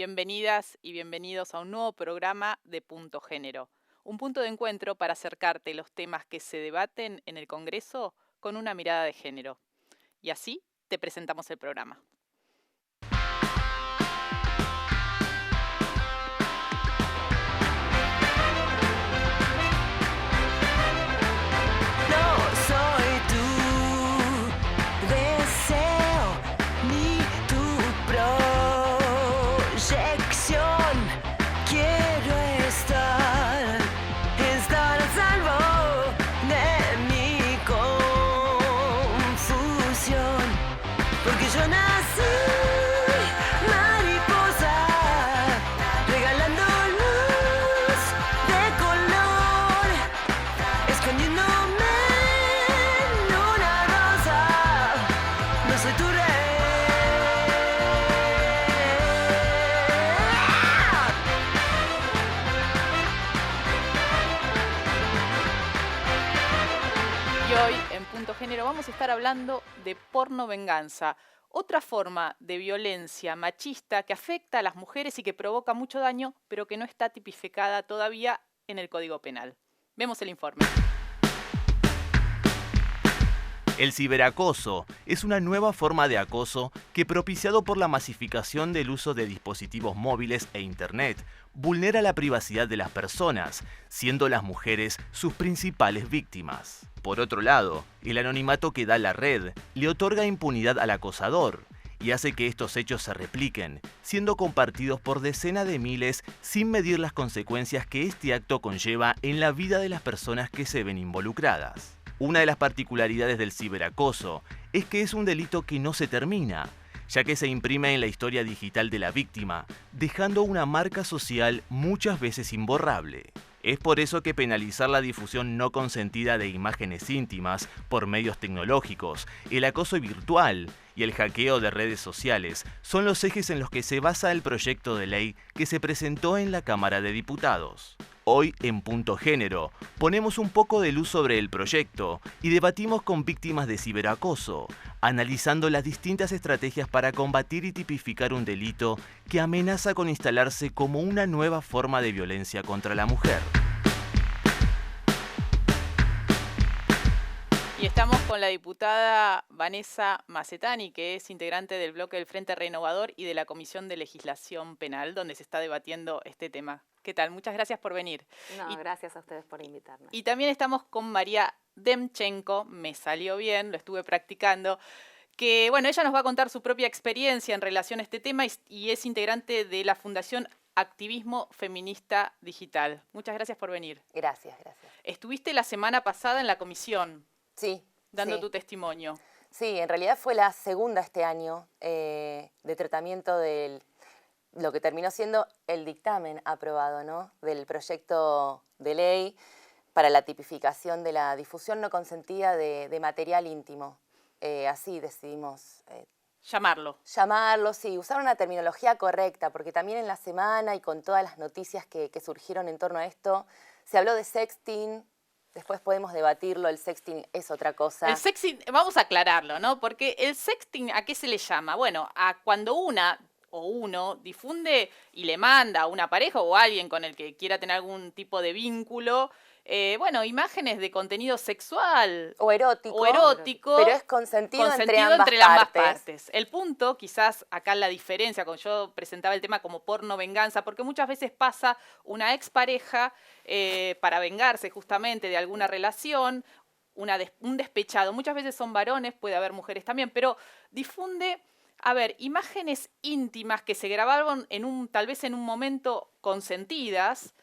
Bienvenidas y bienvenidos a un nuevo programa de Punto Género, un punto de encuentro para acercarte los temas que se debaten en el Congreso con una mirada de género. Y así te presentamos el programa. No soy tu deseo ni tu proyección. Quiero estar a salvo de mi confusión, porque yo nací mariposa, regalando luz de color, escondiéndome en una rosa. No soy tu rey. Y hoy en Punto Género vamos a estar hablando de porno venganza, otra forma de violencia machista que afecta a las mujeres y que provoca mucho daño, pero que no está tipificada todavía en el Código Penal. Vemos el informe. El ciberacoso es una nueva forma de acoso que, propiciado por la masificación del uso de dispositivos móviles e Internet, vulnera la privacidad de las personas, siendo las mujeres sus principales víctimas. Por otro lado, el anonimato que da la red le otorga impunidad al acosador y hace que estos hechos se repliquen, siendo compartidos por decenas de miles sin medir las consecuencias que este acto conlleva en la vida de las personas que se ven involucradas. Una de las particularidades del ciberacoso es que es un delito que no se termina, ya que se imprime en la historia digital de la víctima, dejando una marca social muchas veces imborrable. Es por eso que penalizar la difusión no consentida de imágenes íntimas por medios tecnológicos, el acoso virtual y el hackeo de redes sociales son los ejes en los que se basa el proyecto de ley que se presentó en la Cámara de Diputados. Hoy, en Punto Género, ponemos un poco de luz sobre el proyecto y debatimos con víctimas de ciberacoso, analizando las distintas estrategias para combatir y tipificar un delito que amenaza con instalarse como una nueva forma de violencia contra la mujer. Y estamos con la diputada Vanessa Macetani, que es integrante del bloque del Frente Renovador y de la Comisión de Legislación Penal, donde se está debatiendo este tema. ¿Qué tal? Muchas gracias por venir. No, Y- gracias a ustedes por invitarme. Y también estamos con María Demchenko, me salió bien, lo estuve practicando, que bueno, ella nos va a contar su propia experiencia en relación a este tema y es integrante de la Fundación Activismo Feminista Digital. Muchas gracias por venir. Gracias. Estuviste la semana pasada en la comisión Sí. dando sí. tu testimonio. Sí, en realidad fue la segunda este año de tratamiento de lo que terminó siendo el dictamen aprobado, ¿no? Del proyecto de ley para la tipificación de la difusión no consentida de material íntimo. Así decidimos Llamarlo. llamarlo, sí, usar una terminología correcta, porque también en la semana y con todas las noticias que surgieron en torno a esto, se habló de sexting. Después podemos debatirlo, el sexting es otra cosa. El sexting, vamos a aclararlo, ¿no? Porque el sexting, ¿a qué se le llama? Bueno, a cuando una o uno difunde y le manda a una pareja o a alguien con el que quiera tener algún tipo de vínculo, bueno, imágenes de contenido sexual O erótico. pero es consentido entre las ambas ambas partes. partes. El punto, quizás acá la diferencia, cuando yo presentaba el tema como porno venganza, porque muchas veces pasa una expareja para vengarse justamente de alguna relación, un despechado, muchas veces son varones, puede haber mujeres también, pero difunde, a ver, imágenes íntimas que se grabaron tal vez en un momento consentidas,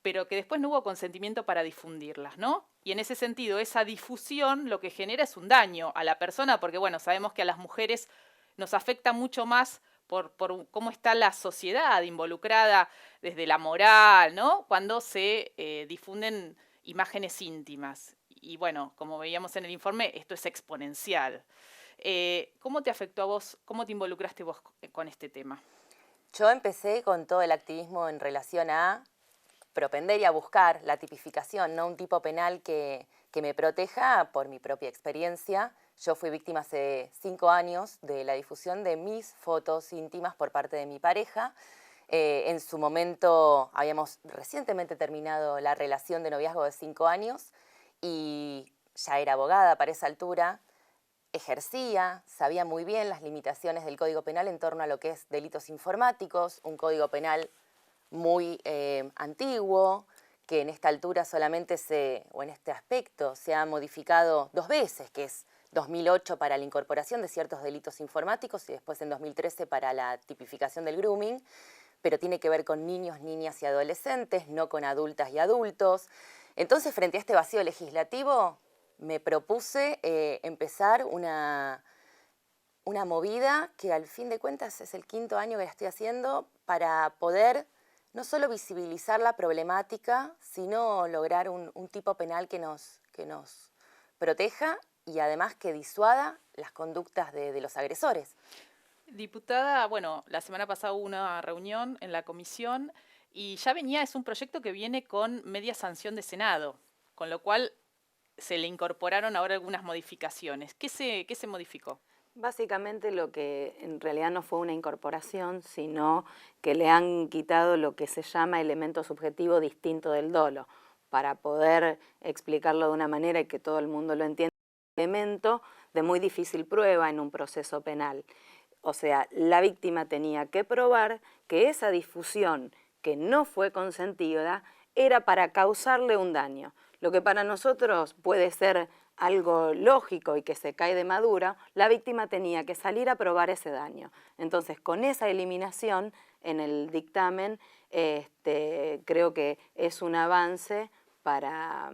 pero que después no hubo consentimiento para difundirlas, ¿no? Y en ese sentido, esa difusión lo que genera es un daño a la persona, porque bueno, sabemos que a las mujeres nos afecta mucho más por cómo está la sociedad involucrada desde la moral, ¿no? Cuando se difunden imágenes íntimas. Y bueno, como veíamos en el informe, esto es exponencial. ¿Cómo te afectó a vos, cómo te involucraste vos con este tema? Yo empecé con todo el activismo en relación a propender y a buscar la tipificación, no un tipo penal que me proteja por mi propia experiencia. Yo fui víctima hace 5 años de la difusión de mis fotos íntimas por parte de mi pareja En su momento habíamos recientemente terminado la relación de noviazgo de 5 años y ya era abogada para esa altura, ejercía, sabía muy bien las limitaciones del Código Penal en torno a lo que es delitos informáticos, un Código Penal muy antiguo, que en esta altura solamente o en este aspecto, se ha modificado 2 veces, que es 2008 para la incorporación de ciertos delitos informáticos y después en 2013 para la tipificación del grooming, pero tiene que ver con niños, niñas y adolescentes, no con adultas y adultos. Entonces, frente a este vacío legislativo, me propuse empezar una movida que al fin de cuentas es el 5.º año que la estoy haciendo para poder no solo visibilizar la problemática, sino lograr un tipo penal que nos proteja y además que disuada las conductas de los agresores. Diputada, bueno, la semana pasada hubo una reunión en la comisión y ya es un proyecto que viene con media sanción de Senado, con lo cual se le incorporaron ahora algunas modificaciones. ¿Qué se modificó? Básicamente lo que en realidad no fue una incorporación, sino que le han quitado lo que se llama elemento subjetivo distinto del dolo, para poder explicarlo de una manera y que todo el mundo lo entienda, un elemento de muy difícil prueba en un proceso penal. O sea, la víctima tenía que probar que esa difusión que no fue consentida era para causarle un daño. Lo que para nosotros puede ser algo lógico y que se cae de madura, la víctima tenía que salir a probar ese daño. Entonces, con esa eliminación en el dictamen, creo que es un avance para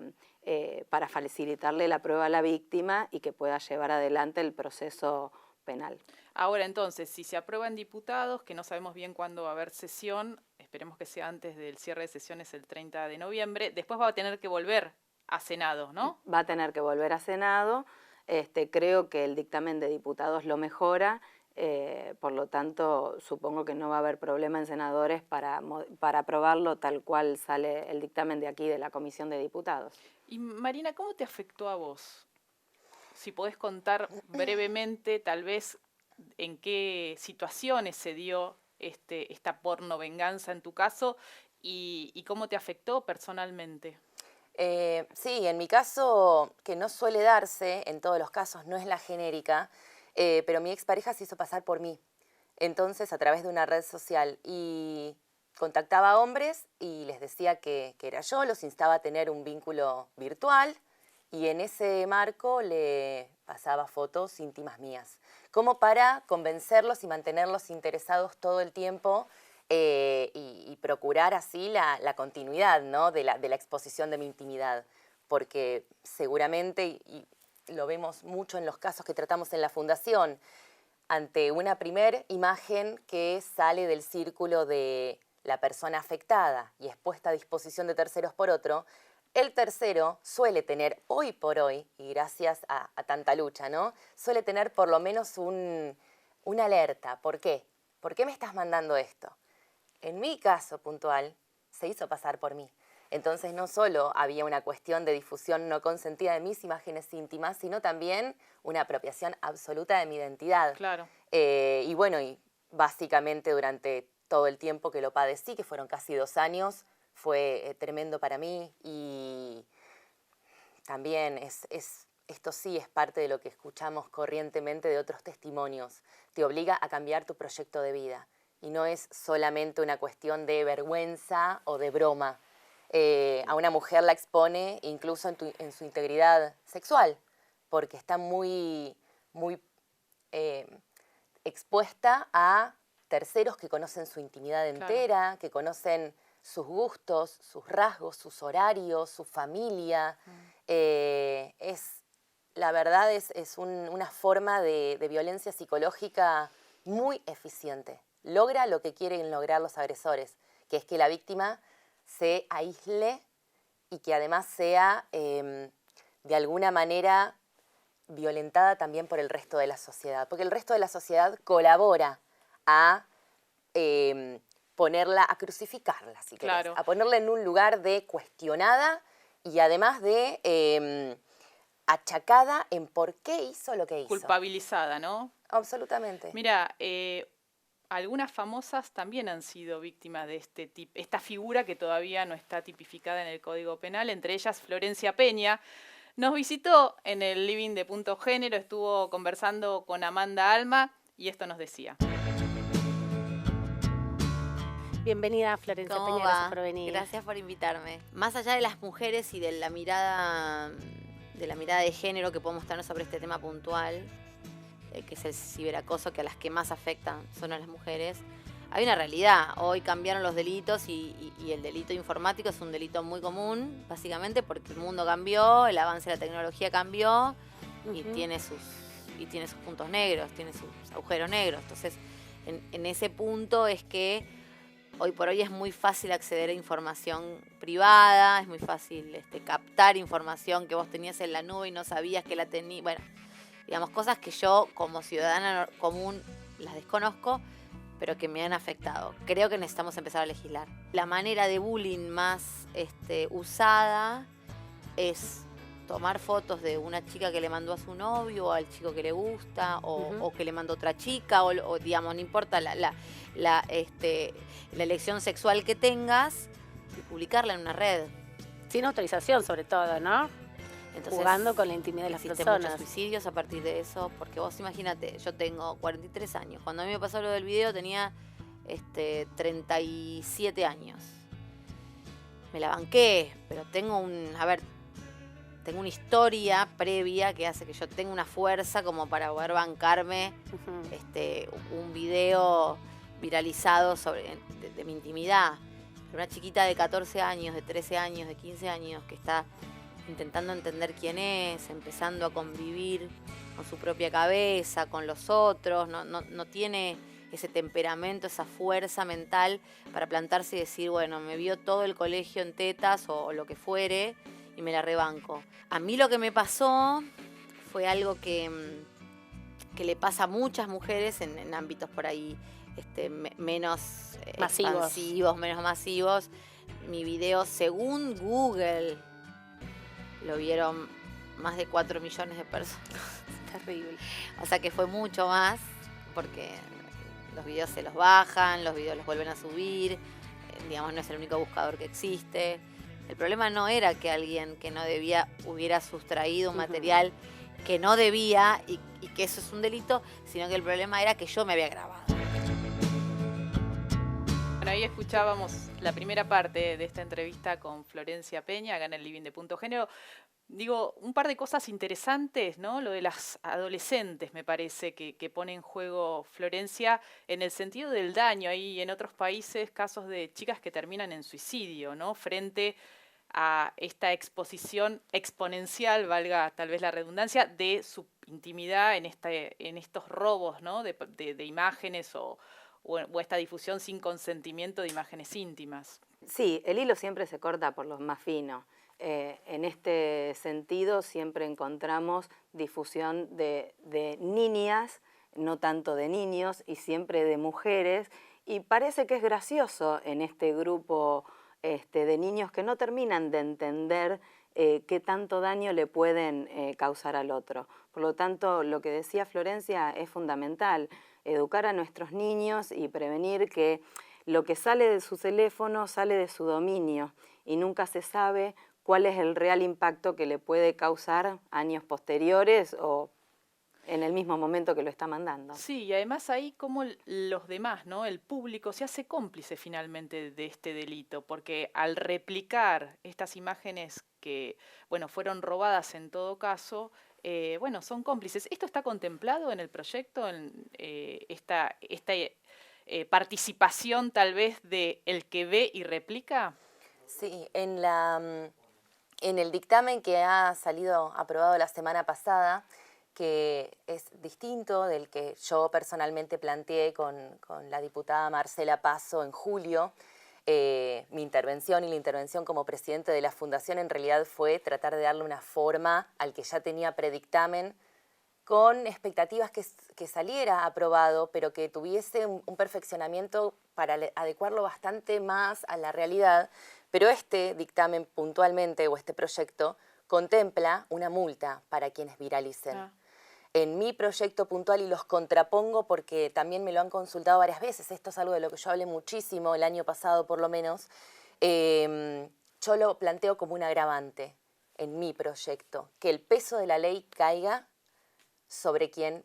facilitarle la prueba a la víctima y que pueda llevar adelante el proceso penal. Ahora entonces, si se aprueba en diputados, que no sabemos bien cuándo va a haber sesión, esperemos que sea antes del cierre de sesiones el 30 de noviembre, después va a tener que volver a Senado, ¿no? Va a tener que volver a Senado. Creo que el dictamen de diputados lo mejora, por lo tanto supongo que no va a haber problema en senadores para aprobarlo tal cual sale el dictamen de aquí de la Comisión de Diputados. Y Marina, ¿cómo te afectó a vos? Si podés contar brevemente, tal vez, en qué situaciones se dio esta porno venganza en tu caso y cómo te afectó personalmente. Sí, en mi caso, que no suele darse, en todos los casos, no es la genérica, pero mi expareja se hizo pasar por mí. Entonces, a través de una red social, y contactaba a hombres y les decía que era yo, los instaba a tener un vínculo virtual y en ese marco le pasaba fotos íntimas mías, como para convencerlos y mantenerlos interesados todo el tiempo y procurar así la continuidad, ¿no?, de la exposición de mi intimidad, porque seguramente, y lo vemos mucho en los casos que tratamos en la Fundación, ante una primer imagen que sale del círculo de la persona afectada y expuesta a disposición de terceros por otro, el tercero suele tener, hoy por hoy, y gracias a tanta lucha, ¿no?, suele tener por lo menos una alerta. ¿Por qué? ¿Por qué me estás mandando esto? En mi caso puntual, se hizo pasar por mí. Entonces no solo había una cuestión de difusión no consentida de mis imágenes íntimas, sino también una apropiación absoluta de mi identidad. Claro. Y bueno, y básicamente durante todo el tiempo que lo padecí, que fueron casi 2 años, fue tremendo para mí y también esto sí es parte de lo que escuchamos corrientemente de otros testimonios. Te obliga a cambiar tu proyecto de vida y no es solamente una cuestión de vergüenza o de broma. A una mujer la expone incluso en su integridad sexual, porque está muy expuesta a terceros que conocen su intimidad entera, claro, que conocen sus gustos, sus rasgos, sus horarios, su familia. La verdad es una forma de violencia psicológica muy eficiente. Logra lo que quieren lograr los agresores, que es que la víctima se aísle y que además sea de alguna manera violentada también por el resto de la sociedad, porque el resto de la sociedad colabora a ponerla, a crucificarla, si querés, claro, a ponerla en un lugar de cuestionada y además de achacada en por qué hizo lo que hizo. Culpabilizada, ¿no? Absolutamente. Mira, algunas famosas también han sido víctimas de esta figura que todavía no está tipificada en el Código Penal, entre ellas Florencia Peña. Nos visitó en el living de Punto Género, estuvo conversando con Amanda Alma y esto nos decía. Bienvenida, Florencia ¿Cómo Peña, va? gracias por venir. Gracias por invitarme. Más allá de las mujeres y de la mirada de género que podemos tener sobre este tema puntual, que es el ciberacoso, que a las que más afectan son a las mujeres, hay una realidad. Hoy cambiaron los delitos y el delito informático es un delito muy común, básicamente porque el mundo cambió, el avance de la tecnología cambió y tiene sus puntos negros, tiene sus agujeros negros. Entonces, en ese punto es que hoy por hoy es muy fácil acceder a información privada, es muy fácil captar información que vos tenías en la nube y no sabías que la tenías. Bueno, digamos, cosas que yo como ciudadana común las desconozco, pero que me han afectado. Creo que necesitamos empezar a legislar. La manera de bullying más usada es tomar fotos de una chica que le mandó a su novio o al chico que le gusta o que le mandó otra chica o digamos, no importa la elección sexual que tengas y publicarla en una red. Sin autorización, sobre todo, ¿no? Entonces, jugando con la intimidad de las existen personas. muchos suicidios a partir de eso, porque vos imagínate, yo tengo 43 años. Cuando a mí me pasó lo del video tenía 37 años. Me la banqué, pero tengo una historia previa que hace que yo tenga una fuerza como para poder bancarme un video viralizado de mi intimidad. Una chiquita de 14 años, de 13 años, de 15 años que está intentando entender quién es, empezando a convivir con su propia cabeza, con los otros, no tiene ese temperamento, esa fuerza mental para plantarse y decir, bueno, me vio todo el colegio en tetas o lo que fuere y me la rebanco. A mí lo que me pasó fue algo que le pasa a muchas mujeres en ámbitos por ahí menos expansivos, menos masivos. Mi video, según Google, lo vieron más de 4 millones de personas. Terrible. O sea que fue mucho más, porque los videos se los bajan, los videos los vuelven a subir, digamos, no es el único buscador que existe. El problema no era que alguien que no debía hubiera sustraído un material que no debía y que eso es un delito, sino que el problema era que yo me había grabado. Bueno, ahí escuchábamos la primera parte de esta entrevista con Florencia Peña, acá en el living de Punto Género. Digo, un par de cosas interesantes, ¿no? Lo de las adolescentes, me parece, que pone en juego Florencia en el sentido del daño. Hay en otros países casos de chicas que terminan en suicidio, ¿no? Frente a esta exposición exponencial, valga tal vez la redundancia, de su intimidad en estos robos, ¿no? de imágenes o esta difusión sin consentimiento de imágenes íntimas. Sí, el hilo siempre se corta por lo más fino. En este sentido siempre encontramos difusión de niñas, no tanto de niños, y siempre de mujeres, y parece que es gracioso en este grupo de niños que no terminan de entender qué tanto daño le pueden causar al otro. Por lo tanto, lo que decía Florencia es fundamental, educar a nuestros niños y prevenir que lo que sale de su teléfono sale de su dominio y nunca se sabe cuál es el real impacto que le puede causar años posteriores o en el mismo momento que lo está mandando. Sí, y además ahí como los demás, ¿no? El público se hace cómplice finalmente de este delito, porque al replicar estas imágenes que, bueno, fueron robadas en todo caso, bueno, son cómplices. ¿Esto está contemplado en el proyecto, en esta participación tal vez de el que ve y replica? Sí, en el dictamen que ha salido aprobado la semana pasada, que es distinto del que yo personalmente planteé con la diputada Marcela Paso en julio, mi intervención y la intervención como presidente de la Fundación en realidad fue tratar de darle una forma al que ya tenía predictamen con expectativas que saliera aprobado, pero que tuviese un perfeccionamiento para adecuarlo bastante más a la realidad. Pero este dictamen puntualmente, o este proyecto, contempla una multa para quienes viralicen. en mi proyecto puntual, y los contrapongo porque también me lo han consultado varias veces, esto es algo de lo que yo hablé muchísimo el año pasado por lo menos, yo lo planteo como un agravante en mi proyecto, que el peso de la ley caiga sobre quien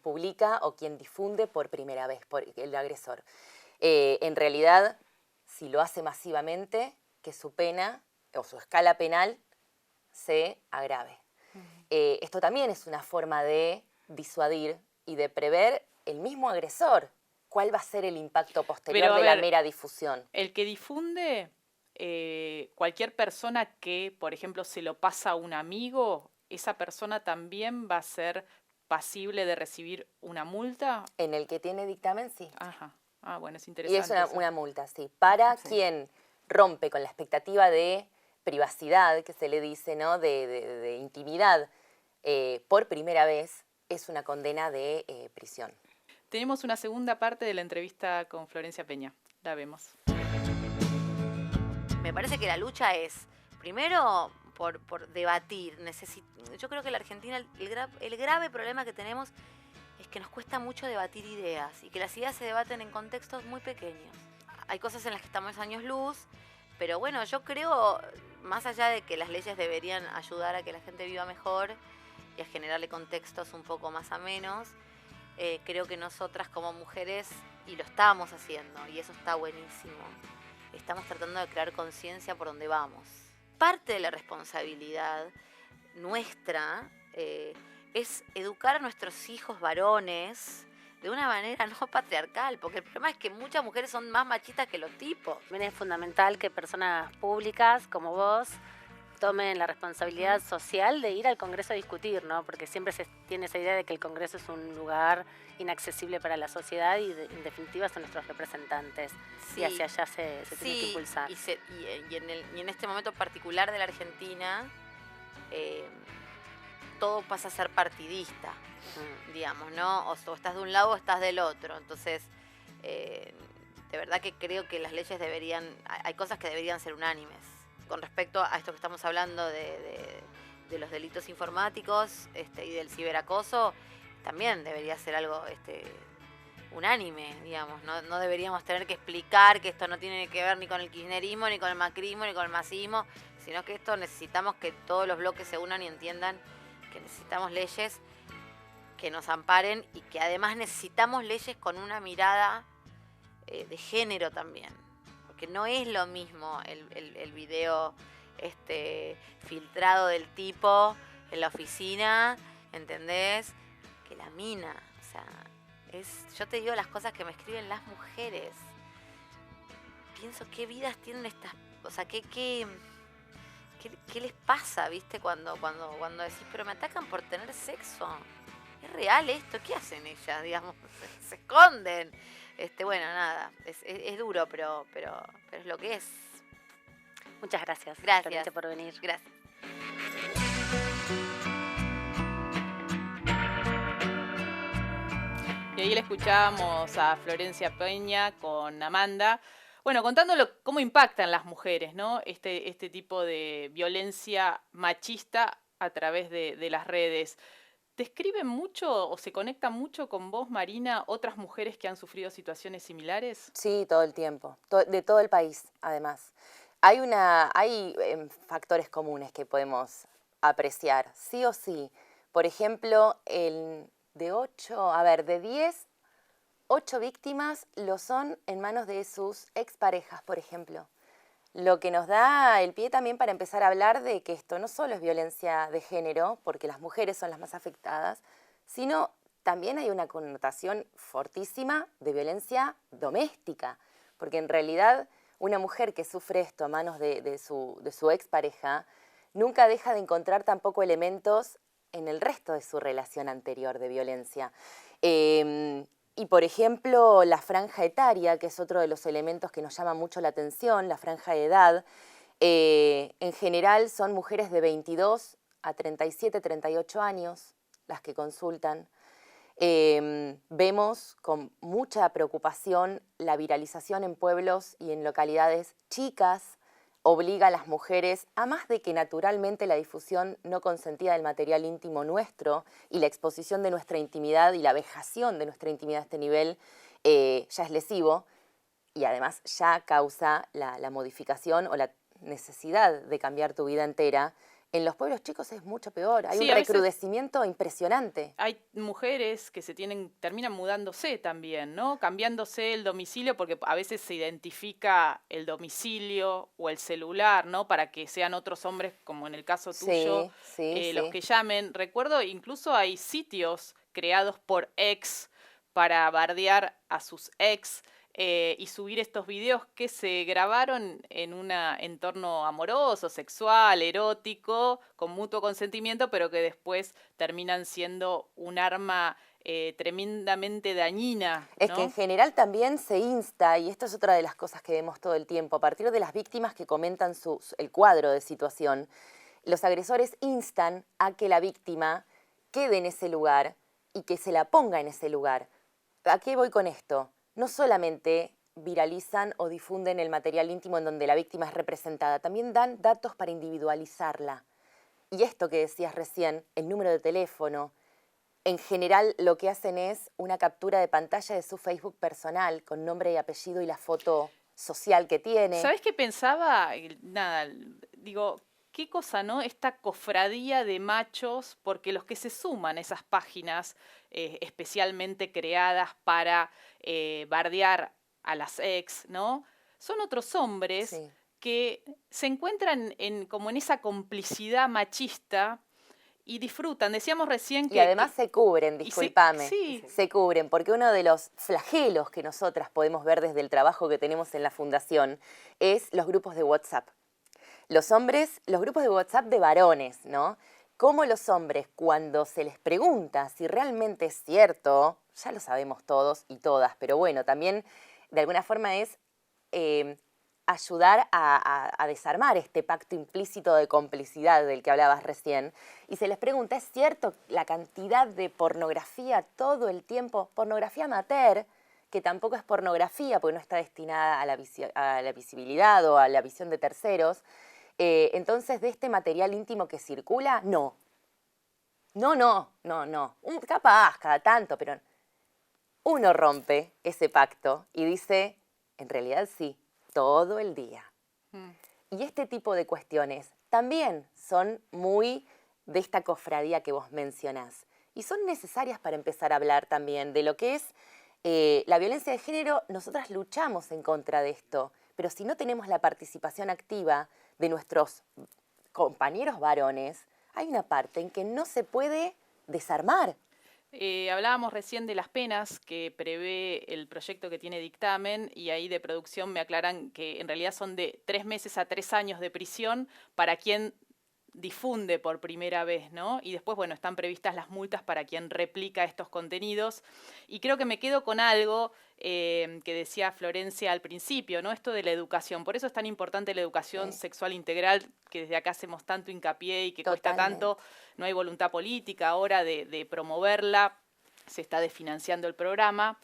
publica o quien difunde por primera vez, por el agresor. En realidad, si lo hace masivamente, que su pena o su escala penal se agrave. Esto también es una forma de disuadir y de prever el mismo agresor. ¿Cuál va a ser el impacto posterior Pero, a de la ver, mera difusión? El que difunde, cualquier persona que, por ejemplo, se lo pasa a un amigo, esa persona también va a ser pasible de recibir una multa. En el que tiene dictamen, sí. Ajá. Bueno, es Y interesante. es eso. una multa, sí. Para Sí. quien rompe con la expectativa de privacidad, que se le dice, ¿no? De intimidad, por primera vez, es una condena de prisión. Tenemos una segunda parte de la entrevista con Florencia Peña. La vemos. Me parece que la lucha es, primero, por debatir. Yo creo que la Argentina, el grave problema que tenemos es que nos cuesta mucho debatir ideas y que las ideas se debaten en contextos muy pequeños. Hay cosas en las que estamos años luz, pero bueno, yo creo, más allá de que las leyes deberían ayudar a que la gente viva mejor y a generarle contextos un poco más amenos, creo que nosotras como mujeres, y lo estamos haciendo, y eso está buenísimo, estamos tratando de crear conciencia por donde vamos. Parte de la responsabilidad nuestra es educar a nuestros hijos varones de una manera no patriarcal, porque el problema es que muchas mujeres son más machistas que los tipos. También es fundamental que personas públicas como vos tomen la responsabilidad social de ir al Congreso a discutir, ¿no? Porque siempre se tiene esa idea de que el Congreso es un lugar inaccesible para la sociedad y en definitiva son nuestros representantes. Sí. Y hacia allá se tiene que impulsar. Y en este momento particular de la Argentina, todo pasa a ser partidista, digamos, ¿no? O estás de un lado o estás del otro. Entonces, de verdad que creo que las leyes hay cosas que deberían ser unánimes. Con respecto a esto que estamos hablando de los delitos informáticos y del ciberacoso, también debería ser algo unánime, digamos. No deberíamos tener que explicar que esto no tiene que ver ni con el kirchnerismo, ni con el macrismo, ni con el masismo, sino que esto necesitamos que todos los bloques se unan y entiendan que necesitamos leyes que nos amparen y que además necesitamos leyes con una mirada de género también. Porque no es lo mismo el video filtrado del tipo en la oficina, ¿entendés? Que la mina. O sea, yo te digo las cosas que me escriben las mujeres. Pienso qué vidas tienen estas... O sea, ¿qué les pasa, viste? Cuando decís, pero me atacan por tener sexo. ¿Es real esto? ¿Qué hacen ellas, digamos? Se esconden. Bueno, nada, es duro, pero es lo que es. Muchas gracias. Gracias. Florencia, por venir. Gracias. Y ahí le escuchábamos a Florencia Peña con Amanda, bueno, contándolo cómo impactan las mujeres, ¿no? Este tipo de violencia machista a través de las redes. ¿Te escriben mucho o se conectan mucho con vos, Marina, otras mujeres que han sufrido situaciones similares? Sí, todo el tiempo, de todo el país, además. Hay factores comunes que podemos apreciar, sí o sí. Por ejemplo, de 10, 8 víctimas lo son en manos de sus exparejas, por ejemplo. Lo que nos da el pie también para empezar a hablar de que esto no solo es violencia de género, porque las mujeres son las más afectadas, sino también hay una connotación fortísima de violencia doméstica, porque en realidad una mujer que sufre esto a manos de su expareja nunca deja de encontrar tampoco elementos en el resto de su relación anterior de violencia. Y, por ejemplo, la franja etaria, que es otro de los elementos que nos llama mucho la atención, la franja de edad, en general son mujeres de 22 a 37, 38 años las que consultan. Vemos con mucha preocupación la viralización en pueblos y en localidades chicas obliga a las mujeres, a más de que naturalmente la difusión no consentida del material íntimo nuestro y la exposición de nuestra intimidad y la vejación de nuestra intimidad a este nivel ya es lesivo y además ya causa la modificación o la necesidad de cambiar tu vida entera. En los pueblos chicos es mucho peor, hay Sí, un a veces recrudecimiento impresionante. hay mujeres que terminan mudándose también, ¿no? Cambiándose el domicilio porque a veces se identifica el domicilio o el celular, ¿no? Para que sean otros hombres, como en el caso tuyo, los que llamen. Recuerdo, incluso hay sitios creados por ex para bardear a sus ex. Y subir estos videos que se grabaron en un entorno amoroso, sexual, erótico, con mutuo consentimiento, pero que después terminan siendo un arma tremendamente dañina, Es ¿no? que en general también se insta, y esto es otra de las cosas que vemos todo el tiempo, a partir de las víctimas que comentan el cuadro de situación, los agresores instan a que la víctima quede en ese lugar y que se la ponga en ese lugar. ¿A qué voy con esto? No solamente viralizan o difunden el material íntimo en donde la víctima es representada, también dan datos para individualizarla. Y esto que decías recién, el número de teléfono, en general lo que hacen es una captura de pantalla de su Facebook personal con nombre y apellido y la foto social que tiene. ¿Sabés qué pensaba? Nada, digo, qué cosa, ¿no? Esta cofradía de machos, porque los que se suman a esas páginas especialmente creadas para bardear a las ex, ¿no? Son otros hombres Sí. que se encuentran como en esa complicidad machista y disfrutan. Decíamos recién que... Y además se cubren, y se- discúlpame, sí. se cubren, porque uno de los flagelos que nosotras podemos ver desde el trabajo que tenemos en la fundación es los grupos de WhatsApp. Los hombres, los grupos de WhatsApp de varones, ¿no? Cómo los hombres, cuando se les pregunta si realmente es cierto, ya lo sabemos todos y todas, pero bueno, también de alguna forma es ayudar a desarmar este pacto implícito de complicidad del que hablabas recién. Y se les pregunta, ¿es cierto la cantidad de pornografía todo el tiempo? Pornografía amateur, que tampoco es pornografía porque no está destinada a la visibilidad o a la visión de terceros. Entonces, de este material íntimo que circula, no. No. Capaz, cada tanto, pero uno rompe ese pacto y dice, en realidad sí, todo el día. Y este tipo de cuestiones también son muy de esta cofradía que vos mencionás. Y son necesarias para empezar a hablar también de lo que es la violencia de género. Nosotras luchamos en contra de esto, pero si no tenemos la participación activa de nuestros compañeros varones, hay una parte en que no se puede desarmar. Hablábamos recién de las penas que prevé el proyecto que tiene dictamen y ahí de producción me aclaran que en realidad son de 3 meses a 3 años de prisión para quien difunde por primera vez, ¿no? Y después, bueno, están previstas las multas para quien replica estos contenidos. Y creo que me quedo con algo que decía Florencia al principio, ¿no? Esto de la educación. Por eso es tan importante la educación sexual integral, que desde acá hacemos tanto hincapié y que cuesta Totalmente. tanto. No hay voluntad política ahora de promoverla. Se está desfinanciando el programa.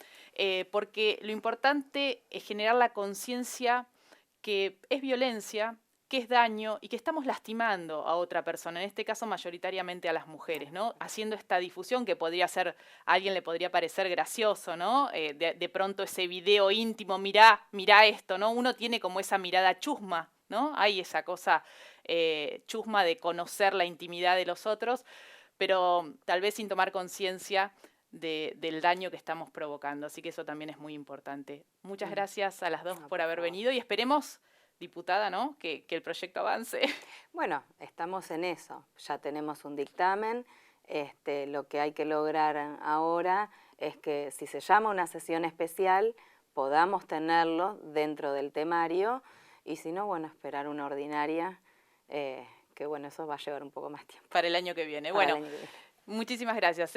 Porque lo importante es generar la conciencia que es violencia, que es daño y que estamos lastimando a otra persona, en este caso mayoritariamente a las mujeres, ¿no? Haciendo esta difusión que podría ser, a alguien le podría parecer gracioso, ¿no? De pronto ese video íntimo, mirá esto, ¿no? Uno tiene como esa mirada chusma, ¿no? Hay esa cosa chusma de conocer la intimidad de los otros, pero tal vez sin tomar conciencia del daño que estamos provocando. Así que eso también es muy importante. Muchas gracias a las dos por haber venido y esperemos, diputada, ¿no? Que el proyecto avance. Bueno, estamos en eso. Ya tenemos un dictamen. Lo que hay que lograr ahora es que si se llama una sesión especial, podamos tenerlo dentro del temario y si no, bueno, esperar una ordinaria, que bueno, eso va a llevar un poco más tiempo. Para el año que viene. Para el Bueno, año que viene. muchísimas gracias.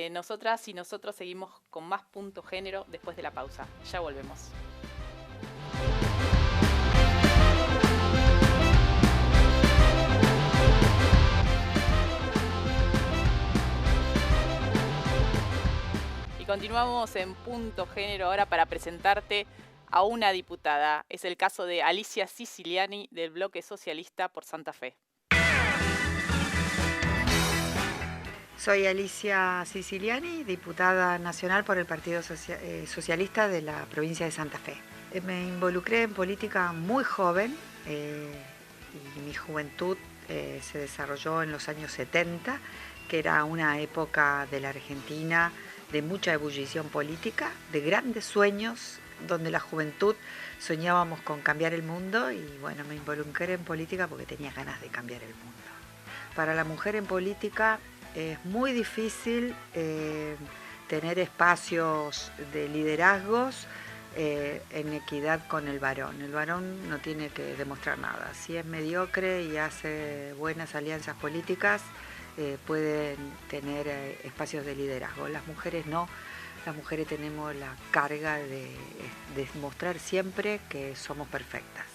Nosotras y nosotros seguimos con más Punto Género después de la pausa. Ya volvemos. Continuamos en Punto Género ahora para presentarte a una diputada. Es el caso de Alicia Siciliani del Bloque Socialista por Santa Fe. Soy Alicia Siciliani, diputada nacional por el Partido Socialista de la provincia de Santa Fe. Me involucré en política muy joven y mi juventud se desarrolló en los años 70, que era una época de la Argentina de mucha ebullición política, de grandes sueños, donde la juventud soñábamos con cambiar el mundo y bueno, me involucré en política porque tenía ganas de cambiar el mundo. Para la mujer en política es muy difícil tener espacios de liderazgos en equidad con el varón. El varón no tiene que demostrar nada. Si es mediocre y hace buenas alianzas políticas, pueden tener espacios de liderazgo. Las mujeres no. Las mujeres tenemos la carga de demostrar siempre que somos perfectas.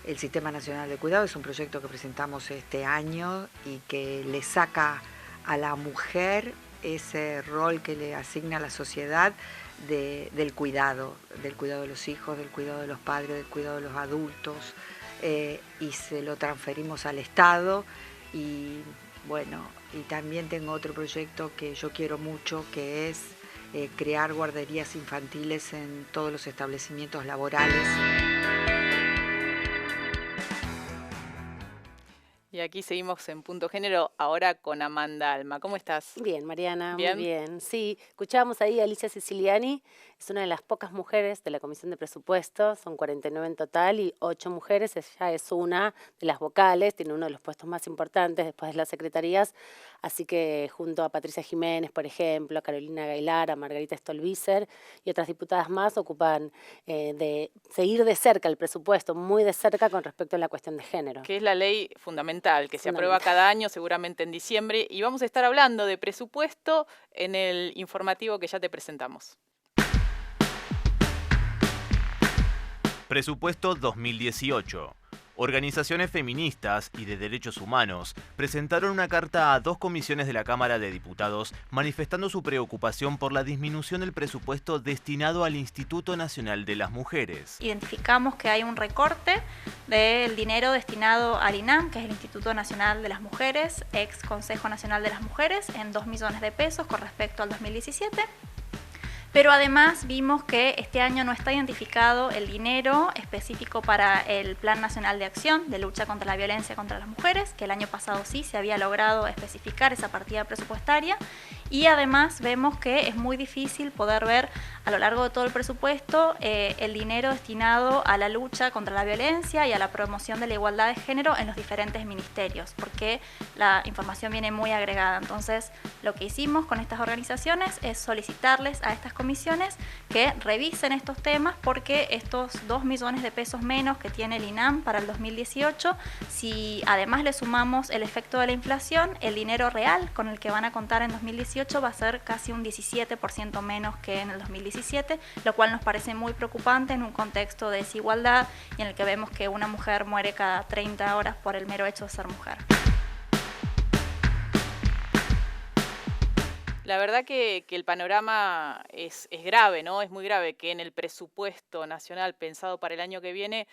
El Sistema Nacional de Cuidado es un proyecto que presentamos este año y que le saca a la mujer ese rol que le asigna la sociedad del cuidado de los hijos, del cuidado de los padres, del cuidado de los adultos, y se lo transferimos al Estado. Y bueno, y también tengo otro proyecto que yo quiero mucho, que es crear guarderías infantiles en todos los establecimientos laborales. Y aquí seguimos en Punto Género, ahora con Amanda Alma. ¿Cómo estás? Bien, Mariana, ¿Bien? muy bien. Sí, escuchábamos ahí a Alicia Siciliani, es una de las pocas mujeres de la Comisión de Presupuestos, son 49 en total y 8 mujeres, ella es una de las vocales, tiene uno de los puestos más importantes después de las secretarías, así que junto a Patricia Jiménez, por ejemplo, a Carolina Gailar, a Margarita Stolbizer y otras diputadas más ocupan de seguir de cerca el presupuesto, muy de cerca con respecto a la cuestión de género. Que es la ley fundamental, que se aprueba cada año, seguramente en diciembre, y vamos a estar hablando de presupuesto en el informativo que ya te presentamos. Presupuesto 2018. Organizaciones feministas y de derechos humanos presentaron una carta a 2 comisiones de la Cámara de Diputados manifestando su preocupación por la disminución del presupuesto destinado al Instituto Nacional de las Mujeres. Identificamos que hay un recorte del dinero destinado al INAM, que es el Instituto Nacional de las Mujeres, ex Consejo Nacional de las Mujeres, en 2 millones de pesos con respecto al 2017. Pero además vimos que este año no está identificado el dinero específico para el Plan Nacional de Acción de lucha contra la violencia contra las mujeres, que el año pasado sí se había logrado especificar esa partida presupuestaria. Y además vemos que es muy difícil poder ver a lo largo de todo el presupuesto el dinero destinado a la lucha contra la violencia y a la promoción de la igualdad de género en los diferentes ministerios, porque la información viene muy agregada. Entonces, lo que hicimos con estas organizaciones es solicitarles a estas comisiones que revisen estos temas, porque estos 2 millones de pesos menos que tiene el INAM para el 2018, si además le sumamos el efecto de la inflación, el dinero real con el que van a contar en 2018 va a ser casi un 17% menos que en el 2017, lo cual nos parece muy preocupante en un contexto de desigualdad y en el que vemos que una mujer muere cada 30 horas por el mero hecho de ser mujer. La verdad que el panorama es grave, ¿no? Es muy grave que en el presupuesto nacional pensado para el año que viene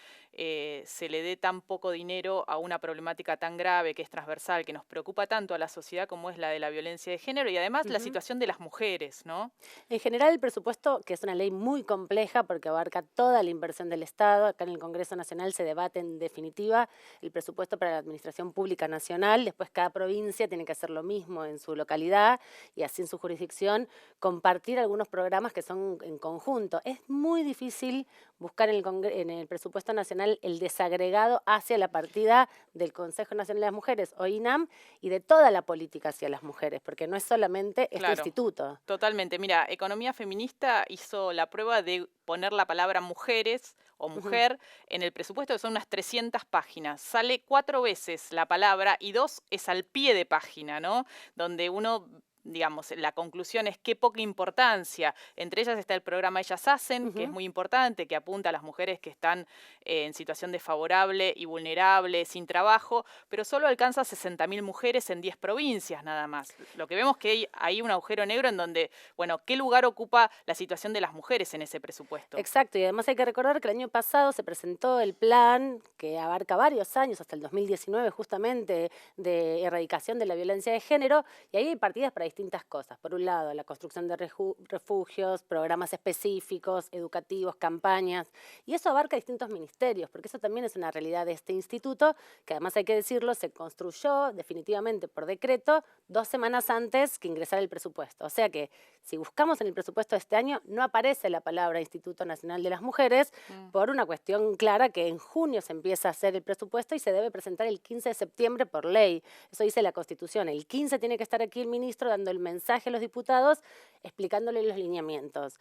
se le dé tan poco dinero a una problemática tan grave, que es transversal, que nos preocupa tanto a la sociedad como es la de la violencia de género y además la situación de las mujeres, ¿no? En general el presupuesto, que es una ley muy compleja porque abarca toda la inversión del Estado, acá en el Congreso Nacional se debate en definitiva el presupuesto para la Administración Pública Nacional, después cada provincia tiene que hacer lo mismo en su localidad y así en su jurisdicción compartir algunos programas que son en conjunto. Es muy difícil buscar en el presupuesto nacional el desagregado hacia la partida del Consejo Nacional de las Mujeres o INAM y de toda la política hacia las mujeres, porque no es solamente este instituto. Totalmente. Mira, Economía Feminista hizo la prueba de poner la palabra mujeres o mujer en el presupuesto, que son unas 300 páginas. Sale 4 veces la palabra y 2 es al pie de página, ¿no? Donde uno digamos, la conclusión es qué poca importancia. Entre ellas está el programa Ellas Hacen, que es muy importante, que apunta a las mujeres que están en situación desfavorable y vulnerable, sin trabajo, pero solo alcanza a 60.000 mujeres en 10 provincias nada más. Lo que vemos que hay un agujero negro en donde, bueno, ¿qué lugar ocupa la situación de las mujeres en ese presupuesto? Exacto, y además hay que recordar que el año pasado se presentó el plan que abarca varios años, hasta el 2019 justamente, de erradicación de la violencia de género, y ahí hay partidas para distintas cosas. Por un lado, la construcción de refugios, programas específicos, educativos, campañas, y eso abarca distintos ministerios, porque eso también es una realidad de este instituto, que además hay que decirlo, se construyó definitivamente por decreto 2 semanas antes que ingresara el presupuesto. O sea que si buscamos en el presupuesto de este año, no aparece la palabra Instituto Nacional de las Mujeres por una cuestión clara que en junio se empieza a hacer el presupuesto y se debe presentar el 15 de septiembre por ley. Eso dice la Constitución. El 15 tiene que estar aquí el ministro dando el mensaje a los diputados, explicándole los lineamientos.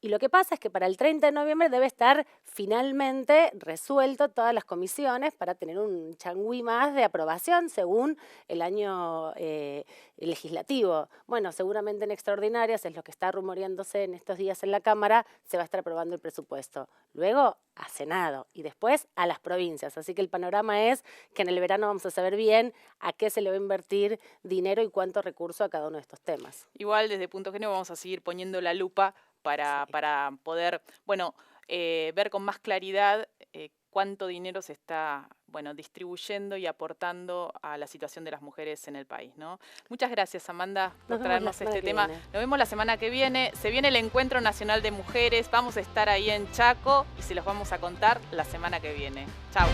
Y lo que pasa es que para el 30 de noviembre debe estar finalmente resuelto todas las comisiones para tener un changüí más de aprobación según el año legislativo. Bueno, seguramente en extraordinarias, es lo que está rumoreándose en estos días en la Cámara, se va a estar aprobando el presupuesto. Luego a Senado y después a las provincias. Así que el panorama es que en el verano vamos a saber bien a qué se le va a invertir dinero y cuánto recurso a cada uno de estos temas. Igual desde Punto Género vamos a seguir poniendo la lupa para poder, bueno, ver con más claridad cuánto dinero se está, bueno, distribuyendo y aportando a la situación de las mujeres en el país, ¿no? Muchas gracias, Amanda, por traernos este tema. Nos vemos la semana que viene. Se viene el Encuentro Nacional de Mujeres. Vamos a estar ahí en Chaco y se los vamos a contar la semana que viene. Chau.